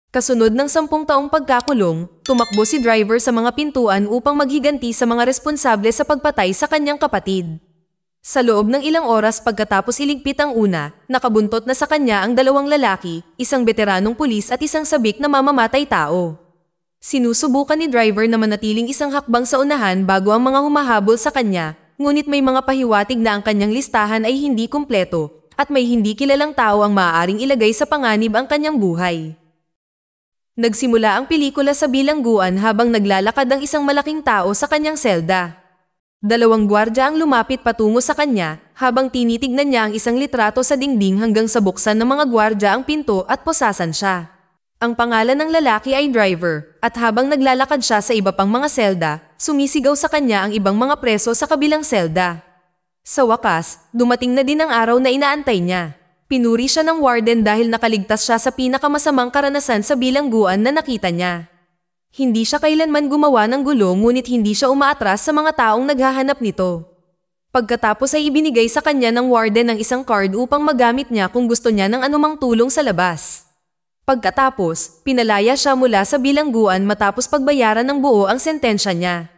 Kasunod ng 10 taong pagkakulong, tumakbo si Driver sa mga pintuan upang maghiganti sa mga responsable sa pagpatay sa kanyang kapatid. Sa loob ng ilang oras pagkatapos iligpit ang una, nakabuntot na sa kanya ang 2 lalaki, isang veteranong pulis at isang sabik na mamamatay tao. Sinusubukan ni Driver na manatiling isang hakbang sa unahan bago ang mga humahabol sa kanya, ngunit may mga pahiwatig na ang kanyang listahan ay hindi kumpleto at may hindi kilalang tao ang maaaring ilagay sa panganib ang kanyang buhay. Nagsimula ang pelikula sa bilangguan habang naglalakad ang isang malaking tao sa kanyang selda. 2 gwardya ang lumapit patungo sa kanya habang tinitignan niya ang isang litrato sa dingding hanggang sa buksan ng mga gwardya ang pinto at posasan siya. Ang pangalan ng lalaki ay Driver at habang naglalakad siya sa iba pang mga selda, sumisigaw sa kanya ang ibang mga preso sa kabilang selda. Sa wakas, dumating na din ang araw na inaantay niya. Pinuri siya ng warden dahil nakaligtas siya sa pinakamasamang karanasan sa bilangguan na nakita niya. Hindi siya kailanman gumawa ng gulo ngunit hindi siya umaatras sa mga taong naghahanap nito. Pagkatapos ay ibinigay sa kanya ng warden ang isang card upang magamit niya kung gusto niya ng anumang tulong sa labas. Pagkatapos, pinalaya siya mula sa bilangguan matapos pagbayaran ng buo ang sentensya niya.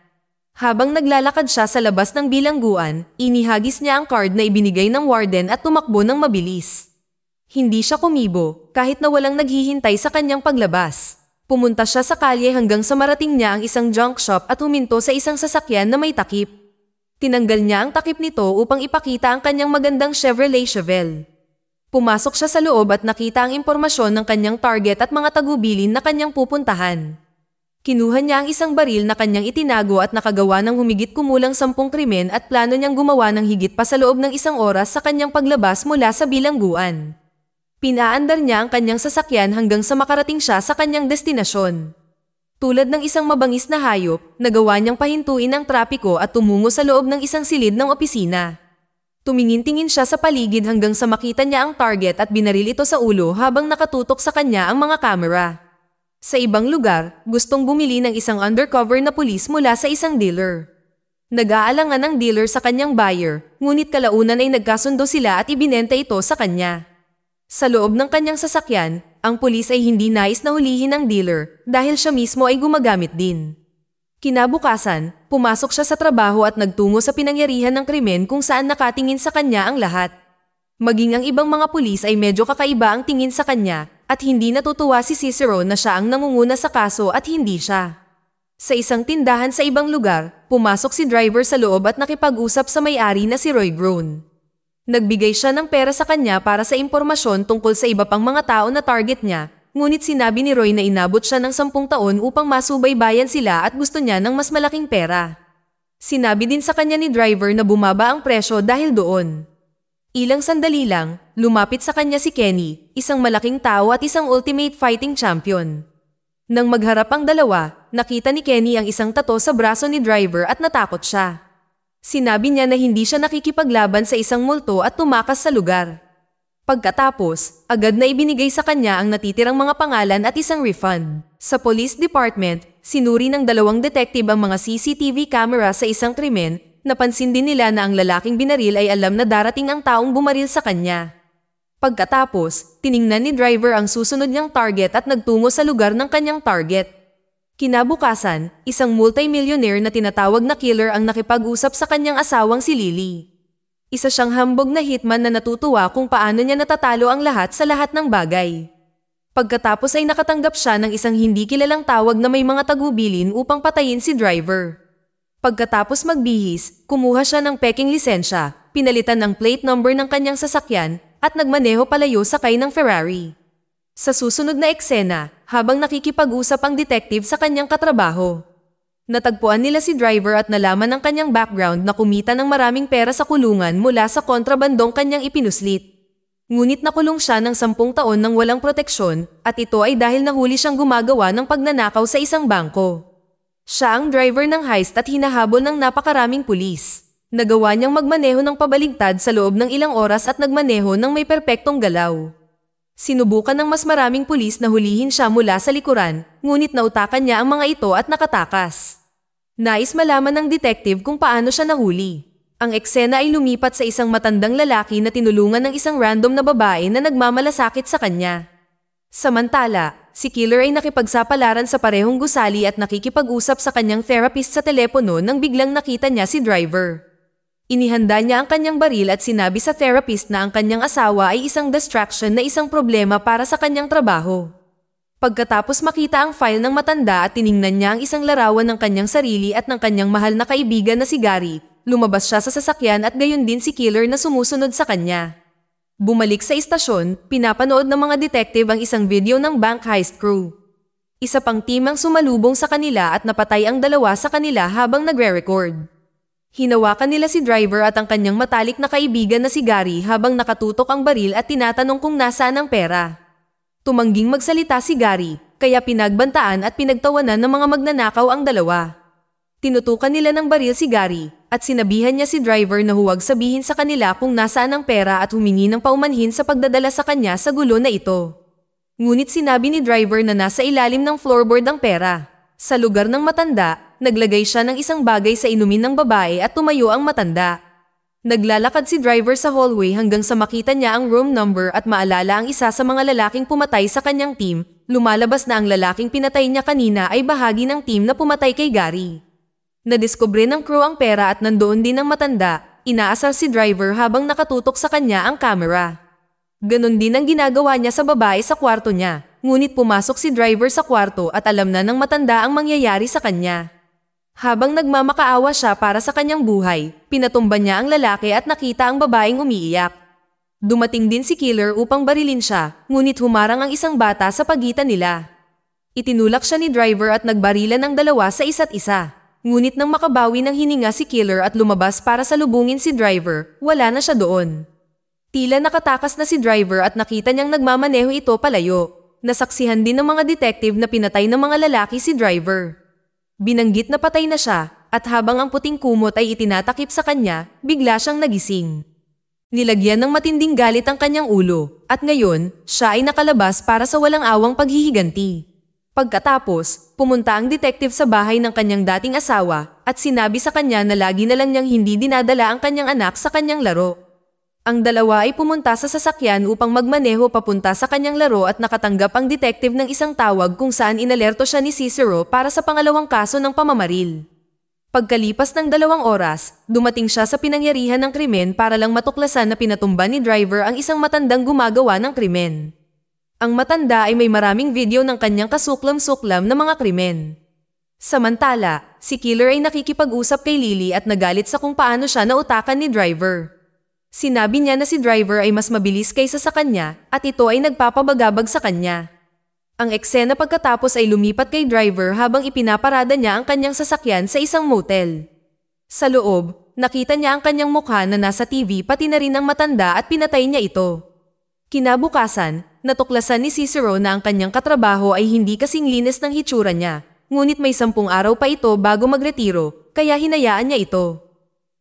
Habang naglalakad siya sa labas ng bilangguan, inihagis niya ang card na ibinigay ng warden at tumakbo ng mabilis. Hindi siya kumibo, kahit na walang naghihintay sa kanyang paglabas. Pumunta siya sa kalye hanggang sa marating niya ang isang junk shop at huminto sa isang sasakyan na may takip. Tinanggal niya ang takip nito upang ipakita ang kanyang magandang Chevrolet Chevelle. Pumasok siya sa loob at nakita ang impormasyon ng kanyang target at mga tagubilin na kanyang pupuntahan. Kinuha niya ang isang baril na kanyang itinago at nakagawa ng humigit kumulang 10 krimen at plano niyang gumawa ng higit pa sa loob ng 1 oras sa kanyang paglabas mula sa bilangguan. Pinaandar niya ang kanyang sasakyan hanggang sa makarating siya sa kanyang destinasyon. Tulad ng isang mabangis na hayop, nagawa niyang pahintuin ang trapiko at tumungo sa loob ng isang silid ng opisina. Tumingin-tingin siya sa paligid hanggang sa makita niya ang target at binaril ito sa ulo habang nakatutok sa kanya ang mga kamera. Sa ibang lugar, gustong bumili ng isang undercover na pulis mula sa isang dealer. Nag-aalangan ang dealer sa kanyang buyer, ngunit kalaunan ay nagkasundo sila at ibinenta ito sa kanya. Sa loob ng kanyang sasakyan, ang pulis ay hindi nais na hulihin ang dealer dahil siya mismo ay gumagamit din. Kinabukasan, pumasok siya sa trabaho at nagtungo sa pinangyarihan ng krimen kung saan nakatingin sa kanya ang lahat. Maging ang ibang mga pulis ay medyo kakaiba ang tingin sa kanya at hindi natutuwa si Cicero na siya ang nangunguna sa kaso at hindi siya. Sa isang tindahan sa ibang lugar, pumasok si Driver sa loob at nakipag-usap sa may-ari na si Roy Grown. Nagbigay siya ng pera sa kanya para sa impormasyon tungkol sa iba pang mga tao na target niya, ngunit sinabi ni Roy na inabot siya ng 10 taon upang masubaybayan sila at gusto niya ng mas malaking pera. Sinabi din sa kanya ni Driver na bumaba ang presyo dahil doon. Ilang sandali lang, lumapit sa kanya si Kenny, isang malaking tao at isang ultimate fighting champion. Nang magharap ang dalawa, nakita ni Kenny ang isang tato sa braso ni Driver at natakot siya. Sinabi niya na hindi siya nakikipaglaban sa isang multo at tumakas sa lugar. Pagkatapos, agad na ibinigay sa kanya ang natitirang mga pangalan at isang refund. Sa police department, sinuri ng 2 detective ang mga CCTV camera sa isang krimen. Napansin din nila na ang lalaking binaril ay alam na darating ang taong bumaril sa kanya. Pagkatapos, tiningnan ni Driver ang susunod niyang target at nagtungo sa lugar ng kanyang target. Kinabukasan, isang multimillionaire na tinatawag na killer ang nakipag-usap sa kanyang asawang si Lily. Isa siyang hambog na hitman na natutuwa kung paano niya natatalo ang lahat sa lahat ng bagay. Pagkatapos ay nakatanggap siya ng isang hindi kilalang tawag na may mga tagubilin upang patayin si Driver. Pagkatapos magbihis, kumuha siya ng peking lisensya, pinalitan ang plate number ng kanyang sasakyan, at nagmaneho palayo sakay ng Ferrari. Sa susunod na eksena, habang nakikipag-usap ang detective sa kanyang katrabaho, natagpuan nila si Driver at nalaman ang kanyang background na kumita ng maraming pera sa kulungan mula sa kontrabandong kanyang ipinuslit. Ngunit nakulong siya ng 10 taon nang walang proteksyon, at ito ay dahil nahuli siyang gumagawa ng pagnanakaw sa isang bangko. Siya ang driver ng heist at hinahabol ng napakaraming pulis. Nagawa niyang magmaneho ng pabaligtad sa loob ng ilang oras at nagmaneho ng may perpektong galaw. Sinubukan ng mas maraming pulis na hulihin siya mula sa likuran, ngunit nautakan niya ang mga ito at nakatakas. Nais malaman ng detective kung paano siya nahuli. Ang eksena ay lumipat sa isang matandang lalaki na tinulungan ng isang random na babae na nagmamalasakit sa kanya. Samantala, si Killer ay nakipagsapalaran sa parehong gusali at nakikipag-usap sa kanyang therapist sa telepono nang biglang nakita niya si Driver. Inihanda niya ang kanyang baril at sinabi sa therapist na ang kanyang asawa ay isang distraction na isang problema para sa kanyang trabaho. Pagkatapos makita ang file ng matanda at tiningnan niya ang isang larawan ng kanyang sarili at ng kanyang mahal na kaibigan na si Gary, lumabas siya sa sasakyan at gayon din si Killer na sumusunod sa kanya. Bumalik sa istasyon, pinapanood ng mga detective ang isang video ng bank heist crew. Isa pang team ang sumalubong sa kanila at napatay ang dalawa sa kanila habang nagre-record. Hinawakan nila si Driver at ang kanyang matalik na kaibigan na si Gary habang nakatutok ang baril at tinatanong kung nasaan ang pera. Tumangging magsalita si Gary, kaya pinagbantaan at pinagtawanan ng mga magnanakaw ang dalawa. Tinutukan nila ng baril si Gary at sinabihan niya si Driver na huwag sabihin sa kanila kung nasaan ang pera at humingi ng paumanhin sa pagdadala sa kanya sa gulo na ito. Ngunit sinabi ni Driver na nasa ilalim ng floorboard ang pera. Sa lugar ng matanda, naglagay siya ng isang bagay sa inumin ng babae at tumayo ang matanda. Naglalakad si Driver sa hallway hanggang sa makita niya ang room number at maalala ang isa sa mga lalaking pumatay sa kanyang team. Lumalabas na ang lalaking pinatay niya kanina ay bahagi ng team na pumatay kay Gary. Nadiskubre ng crew ang pera at nandoon din ang matanda, inaasar si Driver habang nakatutok sa kanya ang camera. Ganon din ang ginagawa niya sa babae sa kwarto niya, ngunit pumasok si Driver sa kwarto at alam na ng matanda ang mangyayari sa kanya. Habang nagmamakaawa siya para sa kanyang buhay, pinatumba niya ang lalaki at nakita ang babaeng umiiyak. Dumating din si Killer upang barilin siya, ngunit humarang ang isang bata sa pagitan nila. Itinulak siya ni Driver at nagbarilan ng dalawa sa isa't isa. Ngunit nang makabawi ng hininga si Killer at lumabas para salubungin si Driver, wala na siya doon. Tila nakatakas na si Driver at nakita niyang nagmamaneho ito palayo. Nasaksihan din ng mga detective na pinatay ng mga lalaki si Driver. Binanggit na patay na siya, at habang ang puting kumot ay itinatakip sa kanya, bigla siyang nagising. Nilagyan ng matinding galit ang kanyang ulo, at ngayon, siya ay nakalabas para sa walang awang paghihiganti. Pagkatapos, pumunta ang detective sa bahay ng kanyang dating asawa at sinabi sa kanya na lagi na lang niyang hindi dinadala ang kanyang anak sa kanyang laro. Ang dalawa ay pumunta sa sasakyan upang magmaneho papunta sa kanyang laro at nakatanggap ang detective ng isang tawag kung saan inalerto siya ni Cicero para sa pangalawang kaso ng pamamaril. Pagkalipas ng 2 oras, dumating siya sa pinangyarihan ng krimen para lang matuklasan na pinatumba ni Driver ang isang matandang gumagawa ng krimen. Ang matanda ay may maraming video ng kanyang kasuklam-suklam na mga krimen. Samantala, si Killer ay nakikipag-usap kay Lily at nagalit sa kung paano siya nautakan ni Driver. Sinabi niya na si Driver ay mas mabilis kaysa sa kanya at ito ay nagpapabagabag sa kanya. Ang eksena pagkatapos ay lumipat kay Driver habang ipinaparada niya ang kanyang sasakyan sa isang motel. Sa loob, nakita niya ang kanyang mukha na nasa TV pati na rin ang matanda at pinatay niya ito. Kinabukasan, natuklasan ni Cicero na ang kanyang katrabaho ay hindi kasing linis ng hitsura niya, ngunit may 10 araw pa ito bago magretiro, kaya hinayaan niya ito.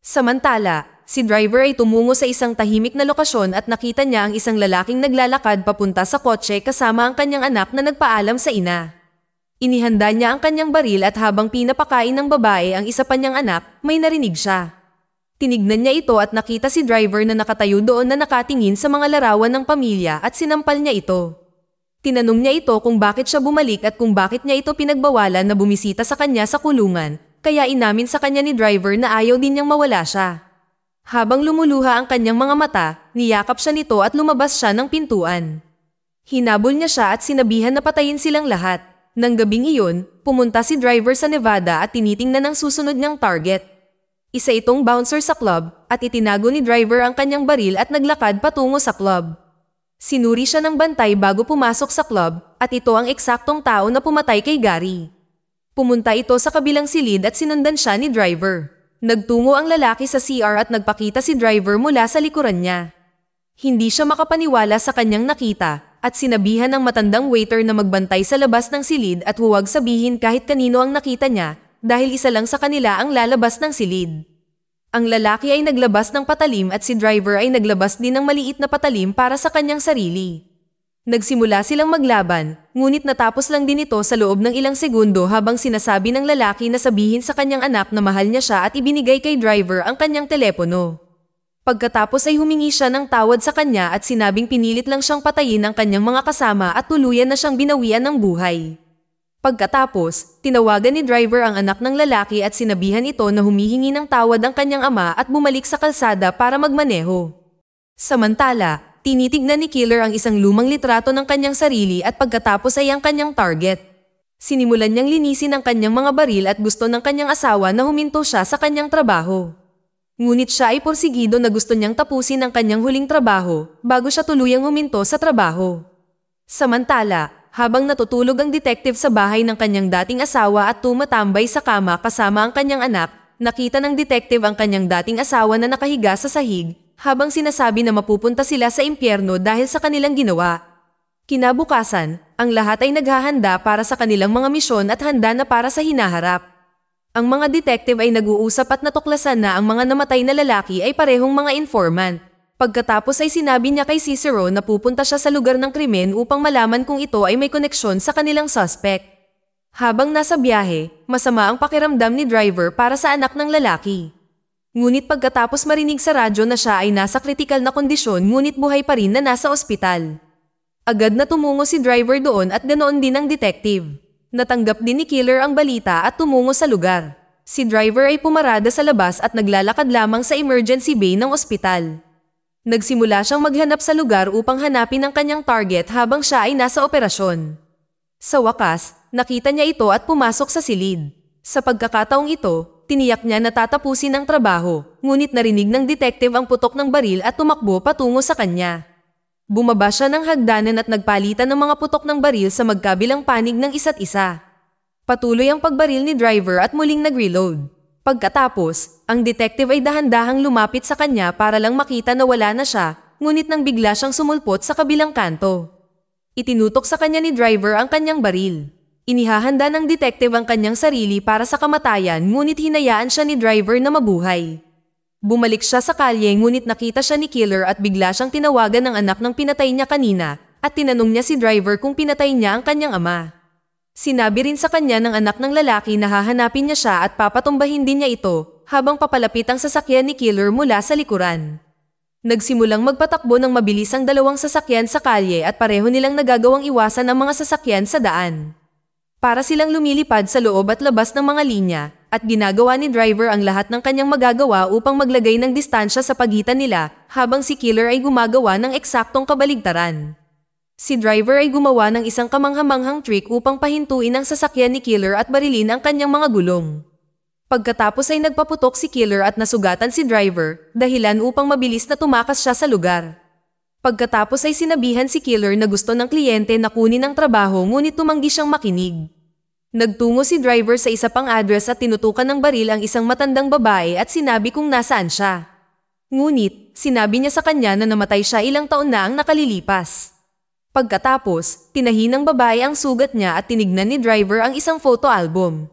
Samantala, si Driver ay tumungo sa isang tahimik na lokasyon at nakita niya ang isang lalaking naglalakad papunta sa kotse kasama ang kanyang anak na nagpaalam sa ina. Inihanda niya ang kanyang baril at habang pinapakain ng babae ang isa pa niyang anak, may narinig siya. Tinignan niya ito at nakita si Driver na nakatayo doon na nakatingin sa mga larawan ng pamilya at sinampal niya ito. Tinanong niya ito kung bakit siya bumalik at kung bakit niya ito pinagbawalan na bumisita sa kanya sa kulungan, kaya inamin sa kanya ni Driver na ayaw din niyang mawala siya. Habang lumuluha ang kanyang mga mata, niyakap siya nito at lumabas siya ng pintuan. Hinabol niya siya at sinabihan na patayin silang lahat. Nang gabing iyon, pumunta si Driver sa Nevada at tinitingnan ang susunod niyang target. Isa itong bouncer sa club at itinago ni Driver ang kanyang baril at naglakad patungo sa club. Sinuri siya ng bantay bago pumasok sa club at ito ang eksaktong tao na pumatay kay Gary. Pumunta ito sa kabilang silid at sinundan siya ni Driver. Nagtungo ang lalaki sa CR at nagpakita si Driver mula sa likuran niya. Hindi siya makapaniwala sa kanyang nakita at sinabihan ng matandang waiter na magbantay sa labas ng silid at huwag sabihin kahit kanino ang nakita niya dahil isa lang sa kanila ang lalabas ng silid. Ang lalaki ay naglabas ng patalim at si Driver ay naglabas din ng maliit na patalim para sa kanyang sarili. Nagsimula silang maglaban, ngunit natapos lang din ito sa loob ng ilang segundo habang sinasabi ng lalaki na sabihin sa kanyang anak na mahal niya siya at ibinigay kay Driver ang kanyang telepono. Pagkatapos ay humingi siya ng tawad sa kanya at sinabing pinilit lang siyang patayin ang kanyang mga kasama at tuluyan na siyang binawian ng buhay. Pagkatapos, tinawagan ni driver ang anak ng lalaki at sinabihan ito na humihingi ng tawad ang kanyang ama at bumalik sa kalsada para magmaneho. Samantala, tinitignan ni Killer ang isang lumang litrato ng kanyang sarili at pagkatapos ay ang kanyang target. Sinimulan niyang linisin ang kanyang mga baril at gusto ng kanyang asawa na huminto siya sa kanyang trabaho. Ngunit siya ay porsigido na gusto niyang tapusin ang kanyang huling trabaho bago siya tuluyang huminto sa trabaho. Samantala, habang natutulog ang detective sa bahay ng kanyang dating asawa at tumatambay sa kama kasama ang kanyang anak, nakita ng detective ang kanyang dating asawa na nakahiga sa sahig habang sinasabi na mapupunta sila sa impyerno dahil sa kanilang ginawa. Kinabukasan, ang lahat ay naghahanda para sa kanilang mga misyon at handa na para sa hinaharap. Ang mga detective ay nag-uusap at natuklasan na ang mga namatay na lalaki ay parehong mga informant. Pagkatapos ay sinabi niya kay Cicero na pupunta siya sa lugar ng krimen upang malaman kung ito ay may koneksyon sa kanilang suspect. Habang nasa biyahe, masama ang pakiramdam ni driver para sa anak ng lalaki. Ngunit pagkatapos marinig sa radyo na siya ay nasa kritikal na kondisyon ngunit buhay pa rin na nasa ospital. Agad na tumungo si driver doon at ganoon din ang detective. Natanggap din ni Killer ang balita at tumungo sa lugar. Si driver ay pumarada sa labas at naglalakad lamang sa emergency bay ng ospital. Nagsimula siyang maghanap sa lugar upang hanapin ang kanyang target habang siya ay nasa operasyon. Sa wakas, nakita niya ito at pumasok sa silid. Sa pagkakataong ito, tiniyak niya na tatapusin ang trabaho, ngunit narinig ng detective ang putok ng baril at tumakbo patungo sa kanya. Bumaba siya ng hagdanan at nagpalitan ng mga putok ng baril sa magkabilang panig ng isa't isa. Patuloy ang pagbaril ni driver at muling nag-reload. Pagkatapos, ang detective ay dahan-dahang lumapit sa kanya para lang makita na wala na siya, ngunit nang bigla siyang sumulpot sa kabilang kanto. Itinutok sa kanya ni driver ang kanyang baril. Inihahanda ng detective ang kanyang sarili para sa kamatayan ngunit hinayaan siya ni driver na mabuhay. Bumalik siya sa kalye ngunit nakita siya ni Killer at bigla siyang tinawagan ng anak ng pinatay niya kanina at tinanong niya si driver kung pinatay niya ang kanyang ama. Sinabi rin sa kanya ng anak ng lalaki na hahanapin niya siya at papatumbahin din niya ito habang papalapit ang sasakyan ni Killer mula sa likuran. Nagsimulang magpatakbo ng mabilis ang dalawang sasakyan sa kalye at pareho nilang nagagawang iwasan ang mga sasakyan sa daan. Para silang lumilipad sa loob at labas ng mga linya, at ginagawa ni driver ang lahat ng kanyang magagawa upang maglagay ng distansya sa pagitan nila habang si Killer ay gumagawa ng eksaktong kabaligtaran. Si driver ay gumawa ng isang kamanghamanghang trick upang pahintuin ang sasakyan ni Killer at barilin ang kanyang mga gulong. Pagkatapos ay nagpaputok si Killer at nasugatan si driver, dahilan upang mabilis na tumakas siya sa lugar. Pagkatapos ay sinabihan si Killer na gusto ng kliyente na kunin ang trabaho ngunit tumanggi siyang makinig. Nagtungo si driver sa isa pang address at tinutukan ng baril ang isang matandang babae at sinabi kung nasaan siya. Ngunit, sinabi niya sa kanya na namatay siya ilang taon na ang nakalilipas. Pagkatapos, tinahi ng babae ang sugat niya at tinignan ni driver ang isang photo album.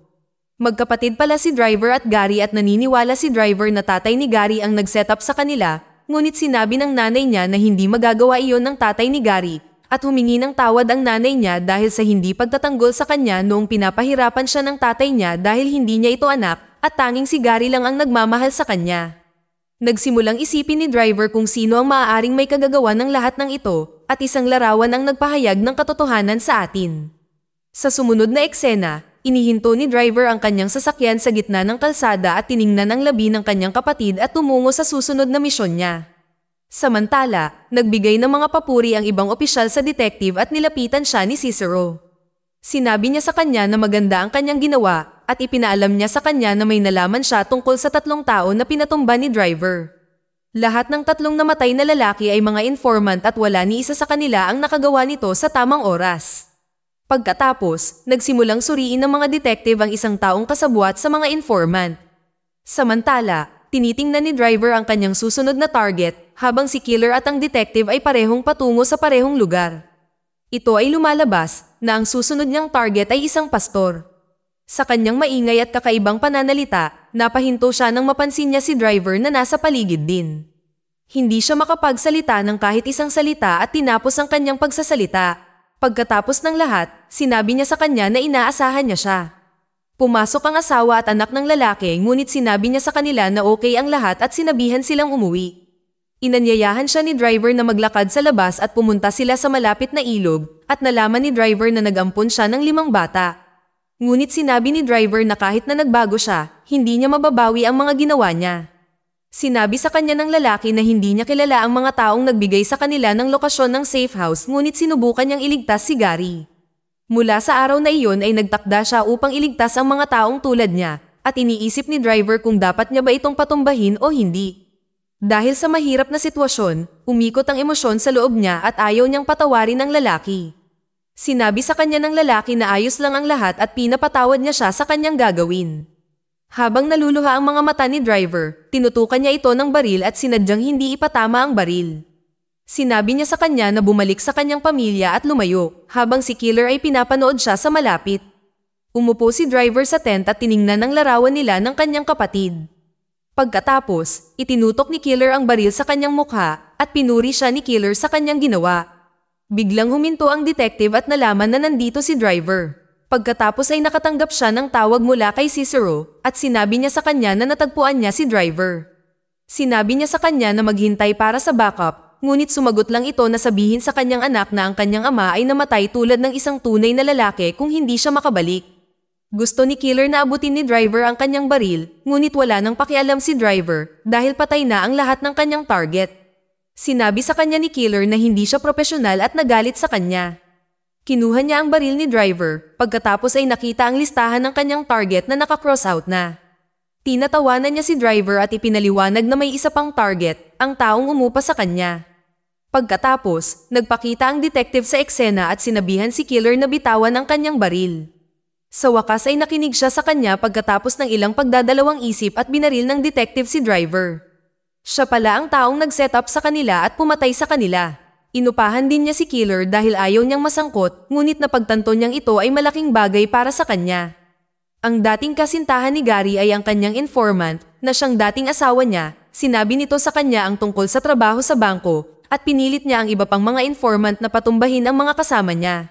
Magkapatid pala si driver at Gary at naniniwala si driver na tatay ni Gary ang nag-setup sa kanila, ngunit sinabi ng nanay niya na hindi magagawa iyon ng tatay ni Gary at humingi ng tawad ang nanay niya dahil sa hindi pagtatanggol sa kanya noong pinapahirapan siya ng tatay niya dahil hindi niya ito anak at tanging si Gary lang ang nagmamahal sa kanya. Nagsimulang isipin ni driver kung sino ang maaaring may kagagawa ng lahat ng ito at isang larawan ang nagpahayag ng katotohanan sa atin. Sa sumunod na eksena, inihinto ni driver ang kanyang sasakyan sa gitna ng kalsada at tiningnan ang labi ng kanyang kapatid at tumungo sa susunod na misyon niya. Samantala, nagbigay ng mga papuri ang ibang opisyal sa detective at nilapitan siya ni Cicero. Sinabi niya sa kanya na maganda ang kanyang ginawa at ipinaalam niya sa kanya na may nalaman siya tungkol sa 3 tao na pinatumba ni driver. Lahat ng 3 namatay na lalaki ay mga informant at wala ni isa sa kanila ang nakagawa nito sa tamang oras. Pagkatapos, nagsimulang suriin ng mga detective ang isang taong kasabwat sa mga informant. Samantala, tinitingnan ni driver ang kanyang susunod na target habang si Killer at ang detective ay parehong patungo sa parehong lugar. Ito ay lumalabas na ang susunod niyang target ay isang pastor. Sa kanyang maingay at kakaibang pananalita, napahinto siya nang mapansin niya si driver na nasa paligid din. Hindi siya makapagsalita ng kahit isang salita at tinapos ang kanyang pagsasalita. Pagkatapos ng lahat, sinabi niya sa kanya na inaasahan niya siya. Pumasok ang asawa at anak ng lalaki ngunit sinabi niya sa kanila na okay ang lahat at sinabihan silang umuwi. Inanyayahan siya ni driver na maglakad sa labas at pumunta sila sa malapit na ilog at nalaman ni driver na nag-ampon siya ng 5 bata. Ngunit sinabi ni driver na kahit na nagbago siya, hindi niya mababawi ang mga ginawa niya. Sinabi sa kanya ng lalaki na hindi niya kilala ang mga taong nagbigay sa kanila ng lokasyon ng safe house ngunit sinubukan niyang iligtas si Gary. Mula sa araw na iyon ay nagtakda siya upang iligtas ang mga taong tulad niya at iniisip ni driver kung dapat niya ba itong patumbahin o hindi. Dahil sa mahirap na sitwasyon, umikot ang emosyon sa loob niya at ayaw niyang patawarin ang lalaki. Sinabi sa kanya ng lalaki na ayos lang ang lahat at pinapatawad niya siya sa kanyang gagawin. Habang naluluha ang mga mata ni driver, tinutukan niya ito ng baril at sinadyang hindi ipatama ang baril. Sinabi niya sa kanya na bumalik sa kanyang pamilya at lumayo, habang si killer ay pinapanood siya sa malapit. Umupo si driver sa tent at tiningnan ang larawan nila ng kanyang kapatid. Pagkatapos, itinutok ni killer ang baril sa kanyang mukha at pinuri siya ni killer sa kanyang ginawa. Biglang huminto ang detective at nalaman na nandito si driver. Pagkatapos ay nakatanggap siya ng tawag mula kay Cicero at sinabi niya sa kanya na natagpuan niya si driver. Sinabi niya sa kanya na maghintay para sa backup, ngunit sumagot lang ito na sabihin sa kanyang anak na ang kanyang ama ay namatay tulad ng isang tunay na lalaki kung hindi siya makabalik. Gusto ni killer na abutin ni driver ang kanyang baril, ngunit wala nang pakialam si driver dahil patay na ang lahat ng kanyang target. Sinabi sa kanya ni killer na hindi siya propesyonal at nagalit sa kanya. Kinuha niya ang baril ni driver, pagkatapos ay nakita ang listahan ng kanyang target na naka-cross out na. Tinatawanan niya si driver at ipinaliwanag na may isa pang target, ang taong umupa sa kanya. Pagkatapos, nagpakita ang detective sa eksena at sinabihan si killer na bitawan ang kanyang baril. Sa wakas ay nakinig siya sa kanya pagkatapos ng ilang pagdadalawang isip at binaril ng detective si driver. Siya pala ang taong nag-set up sa kanila at pumatay sa kanila. Inupahan din niya si killer dahil ayaw niyang masangkot, ngunit napagtanto niyang ito ay malaking bagay para sa kanya. Ang dating kasintahan ni Gary ay ang kanyang informant na siyang dating asawa niya. Sinabi nito sa kanya ang tungkol sa trabaho sa bangko at pinilit niya ang iba pang mga informant na patumbahin ang mga kasama niya.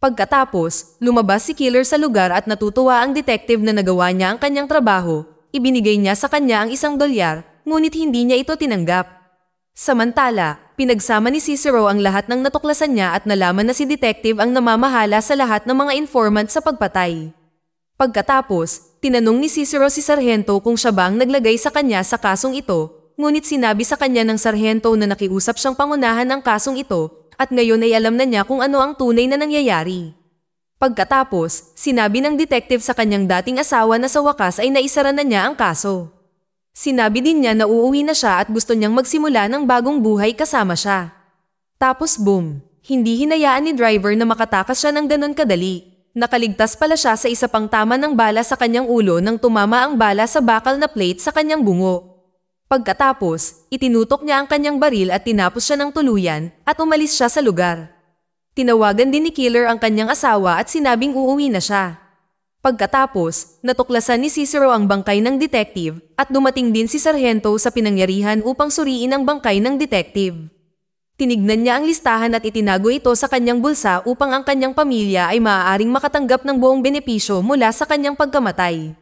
Pagkatapos, lumabas si killer sa lugar at natutuwa ang detective na nagawa niya ang kanyang trabaho. Ibinigay niya sa kanya ang $1, ngunit hindi niya ito tinanggap. Samantala, pinagsama ni Cicero ang lahat ng natuklasan niya at nalaman na si detective ang namamahala sa lahat ng mga informant sa pagpatay. Pagkatapos, tinanong ni Cicero si Sargento kung siya ba ang naglagay sa kanya sa kasong ito, ngunit sinabi sa kanya ng Sargento na nakiusap siyang pangunahan ng kasong ito at ngayon ay alam na niya kung ano ang tunay na nangyayari. Pagkatapos, sinabi ng detective sa kanyang dating asawa na sa wakas ay naisara na niya ang kaso. Sinabi din niya na uuwi na siya at gusto niyang magsimula ng bagong buhay kasama siya. Tapos boom, hindi hinayaan ni driver na makatakas siya ng ganon kadali. Nakaligtas pala siya sa isa pang tama ng bala sa kanyang ulo nang tumama ang bala sa bakal na plate sa kanyang bungo. Pagkatapos, itinutok niya ang kanyang baril at tinapos siya ng tuluyan at umalis siya sa lugar. Tinawagan din ni killer ang kanyang asawa at sinabing uuwi na siya. Pagkatapos, natuklasan ni Cicero ang bangkay ng detective at dumating din si Sargento sa pinangyarihan upang suriin ang bangkay ng detective. Tinignan niya ang listahan at itinago ito sa kanyang bulsa upang ang kanyang pamilya ay maaaring makatanggap ng buong benepisyo mula sa kanyang pagkamatay.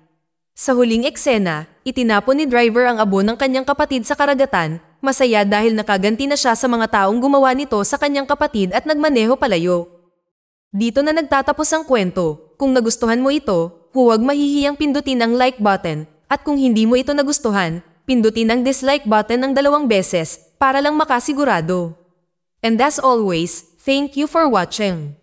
Sa huling eksena, itinapon ni driver ang abo ng kanyang kapatid sa karagatan, masaya dahil nakaganti na siya sa mga taong gumawa nito sa kanyang kapatid at nagmaneho palayo. Dito na nagtatapos ang kwento. Kung nagustuhan mo ito, huwag mahihiyang pindutin ang like button, at kung hindi mo ito nagustuhan, pindutin ang dislike button ng 2 beses para lang makasigurado. And as always, thank you for watching.